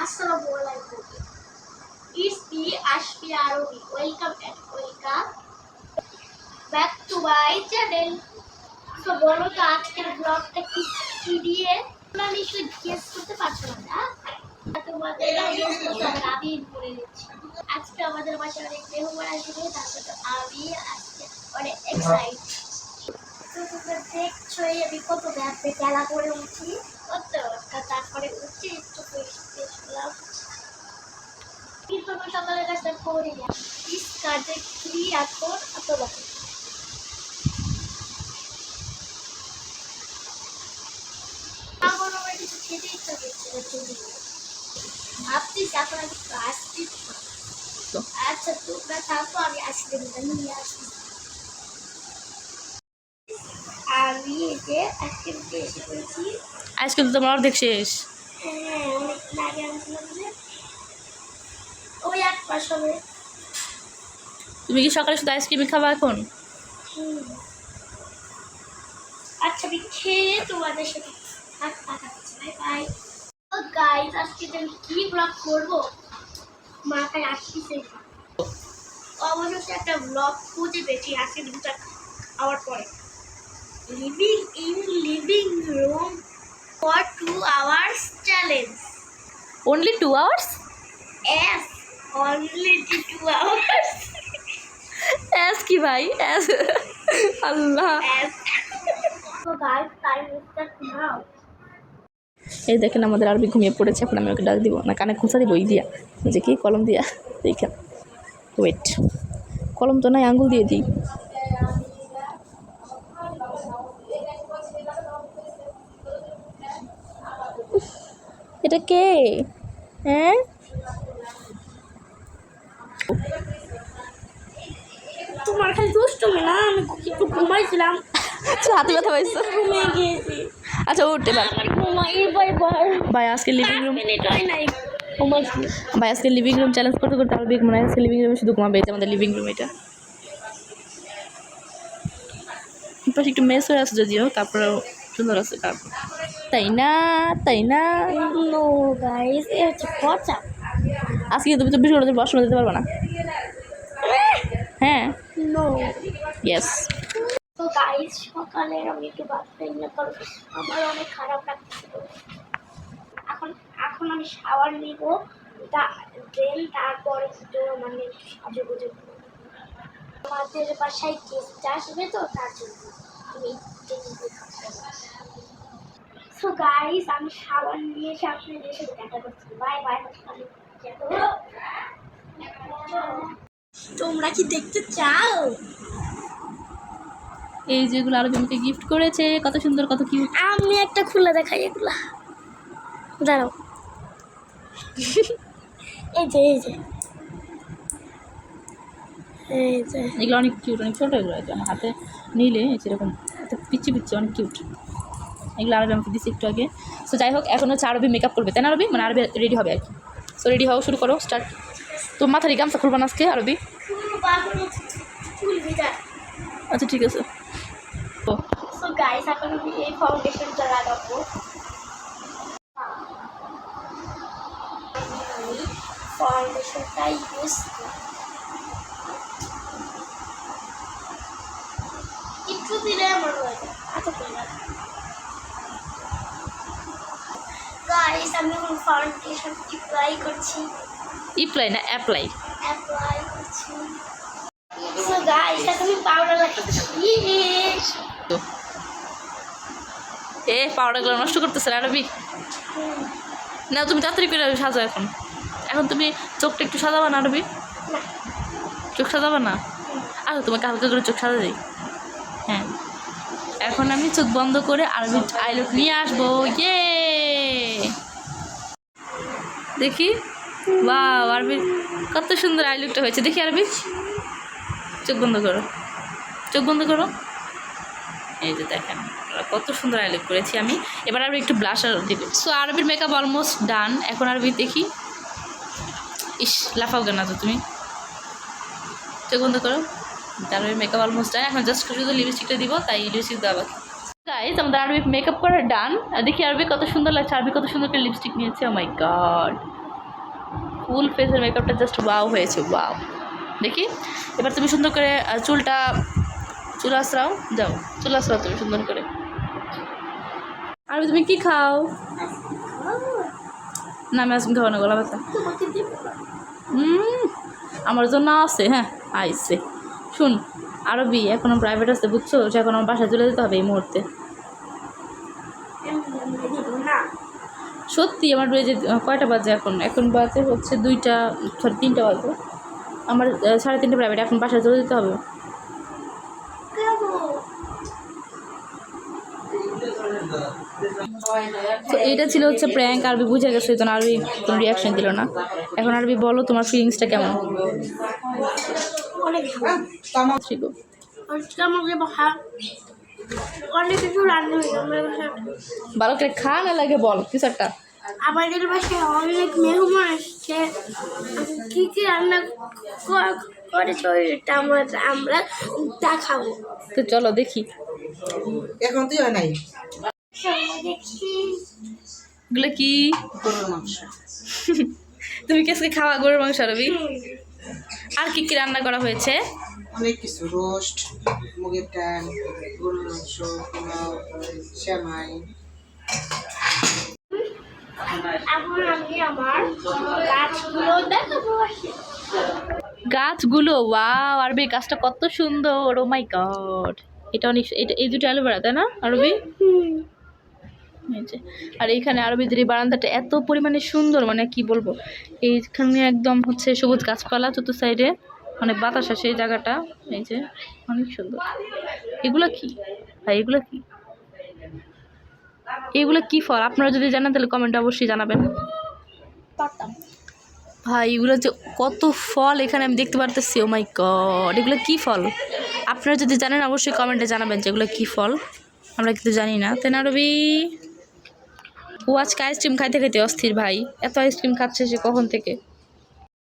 Assalamualaikum. It's me Ashmi Arabi. Welcome back to my channel. So বলো তো আজকের ব্লগটা কি দিয়ে তোমরা নিশ্চয়ই গেস করতে পারছো না? তোমাদের গেস করতে হবে, আমি বলে দিচ্ছি। আজকে আমাদের বাসায় অনেক মেহমান আসবে, তারপর তো আমি আজকে অনেক এক্সাইটেড। তো তোমরা দেখছোই আমি কত ব্যাপে খেলা করে উঠি, তারপরে উঠছি একটু পেলাম কিন্তু সকালের কাজটা করে যাই ইস কাজে কি এখন এত বাকি আমার আমার কিছু খেতে ইচ্ছা করছে ভাবছিস এখন আমি আসছি। আচ্ছা তোমরা থাকো, আমি আইসক্রিমটা নিয়ে আসি। আমি এই যে আইসক্রিমটা এসে করেছি। আইসক্রিম তো তোমার অর্ধেক শেষ। হ্যাঁ অনেক আগে আনছিলাম যে ওই 8 মাস হবে। তুমি কি সকালে শুধু আইসক্রিমই খাবা এখন? আচ্ছা আমি খেয়ে তোমাদের সাথে কথা বলছি। Bye bye. তো গাইস আজকে আমি কি ব্লগ করবো মাথায় আসছে। অবশ্যই একটা ব্লগ খুঁজে পেয়েছি আজকে দুটা খাওয়ার পরে। Living room for 2 hours challenge. Only 2 hours? Yes, only 2 hours. As কি ভাই? As Allah. Yes. So guys, time is just now. এই দেখেন আমাদের আরবি ঘুমিয়ে পড়েছে, এখন আমি ওকে ডাক দিব না, কানে খুঁচা দিব ওই দিয়া, যে কি কলম দিয়া দেখেন। ওয়েট, কলম তো নাই, আঙ্গুল দিয়ে দিই। এটা কে? হ্যাঁ তোমার খালি দুষ্টুমি না, আমি একটু ঘুমাইছিলাম। আচ্ছা হাতে ব্যথা পাইছো? ঘুমিয়ে গিয়েছি। আচ্ছা উঠতে পার ভাই। আজকে লিভিং রুম ভাই, আজকে লিভিং রুম চ্যালেঞ্জ করতে করতে আরবি মনে হয় লিভিং রুমে শুধু ঘুমাবে। আমাদের লিভিং রুম এটা পাশে একটু মেস হয়ে আছে যদিও, তারপরেও সুন্দর আছে। তাই না? তাই না? নো গাইস, এ হচ্ছে পচা। আজকে তুমি 24 ঘন্টা বসানো দিতে পারবে না। হ্যাঁ নো ইয়েস। তো গাইস সকালে আমি একটু ভাত খাই না, কারণ আমার অনেক খারাপ লাগছিল। এখন আমি শাওয়ার নিব, দেন তারপরে একটু মানে একটু সাজুগুজু করব। আমাদের বাসায় গেস্ট আসবে তো তার জন্য আমি সো গাইস আমি শাওয়ার নিয়ে এসে আপনাদের সাথে দেখা করছি। Bye bye. তোমরা কি দেখতে চাও? এই যেগুলো আরবি আমাকে গিফট করেছে, কত সুন্দর, কত কিউট। আমি একটা খুলে দেখাই এগুলা, দাঁড়াও। এই যে এগুলো অনেক কিউট, অনেক ছোটো এগুলো। আমার হাতে নিলে সেরকম পিচ্ছি অনেক কিউট। এগুলো আরবি আমাকে দিচ্ছে একটু আগে। সো যাই হোক, এখন হচ্ছে আরবি মেকআপ করবে, তাই না আরবি? মানে আরবি রেডি হবে আর কি। সো রেডি হও, শুরু করো, স্টার্ট। তো মাথার গামছা খুলবা না আজকে আরবি? আচ্ছা ঠিক আছে। ও সো গাইস এখন আমি এই ফাউন্ডেশনটা লাগাবো। ফাউন্ডেশনটা ইউজ একটু দিলে আমার হয়ে যায়, এত করে না। গাইস আমি ফাউন্ডেশন অ্যাপ্লাই করছি। অ্যাপ্লাই না অ্যাপ্লাই? অ্যাপ্লাই করছি। সো গাইস এখন আমি পাউডার লাগাচ্ছি। পাউডারগুলো নষ্ট করতেছে আরবি। না তুমি তাড়াতাড়ি করে সাজাও। এখন তুমি চোখটা একটু সাজাবা না আরবি? চোখ সাজাবা না? আচ্ছা তোমাকে হালকা করে চোখ সাজা দিই। হ্যাঁ এখন আমি চোখ বন্ধ করে আরবি আইলুক নিয়ে আসবো। ইয়ে দেখি, বাহ আরবি কত সুন্দর আইলুকটা হয়েছে। দেখি আরবি, চোখ বন্ধ করো, চোখ বন্ধ করো। এই যে দেখেন কত সুন্দর আইলুক করেছি আমি। এবার আরবি একটু ব্লাশার দিবে। সো আরবির মেকআপ অলমোস্ট ডান। এখন আরবি দেখি, ইস লাফাও কেন তো তুমি, চোখ বন্ধ করো। আরবির মেকআপ অলমোস্ট ডান। এখন জাস্ট শুধু লিপস্টিকটা দিব, তাই লিপস্টিক দেওয়া বাকি। গাইস আমাদের আরবি মেকআপ করা ডান। দেখি আরবি কত সুন্দর লাগছে। আরবি কত সুন্দর করে লিপস্টিক নিয়েছে। ও মাই গড, ফুল ফেসের মেকআপটা জাস্ট ওয়াও হয়েছে, ওয়াও। দেখি এবার তুমি সুন্দর করে চুল আশ্রাও, যাও চুল আশ্রাও তুমি সুন্দর করে। আর তুমি কি খাও? না আমি আজকে খাবো না, গলা ব্যথা। তোমাকে দিব না। আমার জন্য আছে, হ্যাঁ আইসে। শুন আরবি এখনও প্রাইভেট আছে বুঝছো, সে এখন আমার বাসায় চলে যেতে হবে এই মুহূর্তে। দিব না। সত্যি আমার এই যে কয়টা বাজে এখন বাজে হচ্ছে 3টা বাজে, আমার 3:30 প্রাইভেট, এখন বাসায় চলে যেতে হবে। কেন? তো এইটা ছিল হচ্ছে প্র্যাঙ্ক। আরবি বুঝে গেছে, এই জন্য আরবি কোনো রিয়াকশন দিল না। এখন আরবি বলো তোমার ফিলিংসটা কেমন? অনেক ভালো। ঠিক আজকে আমাকে অনেক কিছু রান্না হয়েছে আমার বাসায়। ভালো করে খা, না লাগে বল কিছু একটা। আমাদের বাসায় অনেক মেহমান আসছে, কি কি রান্না করেছে ওইটা আমরা দেখাবো। তো চলো দেখি। এখন তুই হয় নাই দেখি এগুলো কি? গরুর মাংস, তুমি কেসকে খাওয়া গরুর মাংস আরবি? আর কি কি রান্না করা হয়েছে? অনেক কিছু, রোস্ট, মুগের ডাল, গরুর মাংস, পোলাও, সেমাই। এখন আমি আমার গাছগুলো দেখাবো। গাছগুলো, ওয়াও আরবি গাছটা কত সুন্দর, ও মাই গড। এটা অনেক, এটা এই দুটো অ্যালোভেরা তাই না আরবি? এই যে, আর এইখানে আরবিদের এই বারান্দাটা এত পরিমাণে সুন্দর, মানে কি বলবো। এইখানে একদম হচ্ছে সবুজ গাছপালা চতুর্থ সাইডে, মানে বাতাস আসে এই জায়গাটা। এই যে অনেক সুন্দর। এগুলো কি ভাই? এগুলো কি ফল? আপনারা যদি জানেন তাহলে কমেন্টে অবশ্যই জানাবেন ভাই। এগুলো যে কত ফল এখানে আমি দেখতে পারতেছি, ও মাই গড। এগুলো কি ফল? আপনারা যদি জানেন অবশ্যই কমেন্টে জানাবেন যে এগুলো কী ফল, আমরা কিন্তু জানি না তাই না রবি? ও আজকে আইসক্রিম খাইতে খাইতে অস্থির ভাই, এত আইসক্রিম খাচ্ছে সে কখন থেকে।